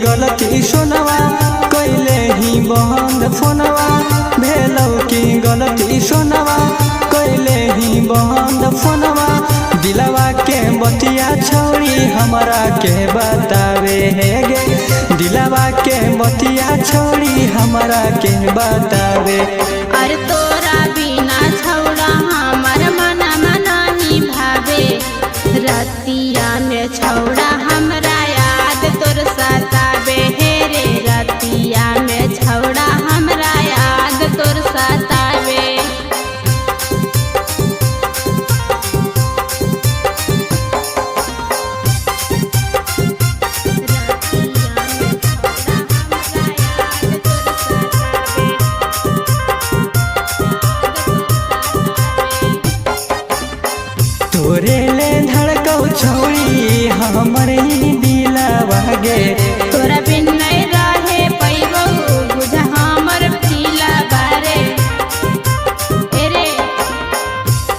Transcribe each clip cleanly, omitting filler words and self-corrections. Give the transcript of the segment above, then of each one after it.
गलती सोनवा कैले ही बंद फोनवा भेलौ की गलती सोनवा कैले ही बंद फोनवा दिलवा के बतिया छोड़ी हमरा के बतावे है गे दिलवा के बतिया छोड़ी हमरा के बतावे। अरे तोरा बिना छौड़ा हमार मना नहीं भावे रतिया में छौड़ा हमरा याद तोर सतावे हे रे रतिया में छौड़ा हमरा याद तोर सतावे। तोरे ले धड़कौ छौड़ी हमर ही दिलवा गे तोरा बिन नहीं रहे पैबो बुझ हमर पीला बारे रे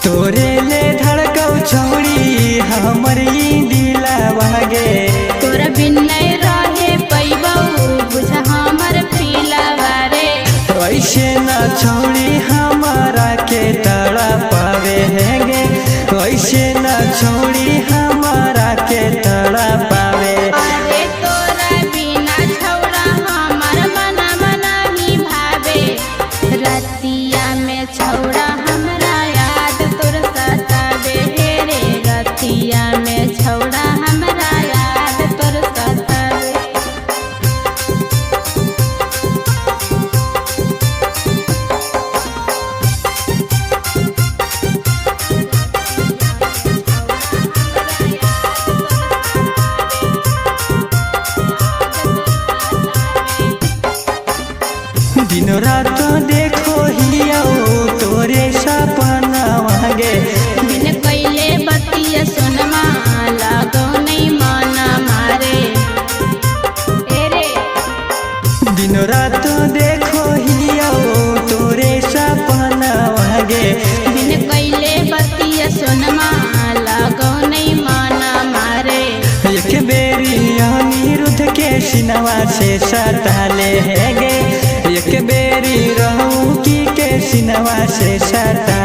तोरे ले धड़कौ छौड़ी हमर ही दिलवा गे तोरा बिन नहीं रहे पैबो बुझ हमर पीला बारे। ऐसे न छौड़ी हमारा के तड़ा पावे है गे ऐसे न छौड़ी हमारा के तड़ा पावे। अरे तोरा बिना छौड़ा हमार मना ही भावे रतिया में छौड़ा हमरा याद तोर सतावे हे रे रतिया में छौड़ा हमरा याद तोर सतावे। दिन रात देखो हियो तोरे सपना गे बिन कैले बतिया सोनमा लागो नहीं मन मारे रे दिन रात देखो हियो तोरे सपना गे बिन कैले बतिया सोनमा लागो नहीं मन मारे। एक बेरी अनिरुद्ध के सिनवा से सताले है गे एक बेरी रहू की के सिनवा से सता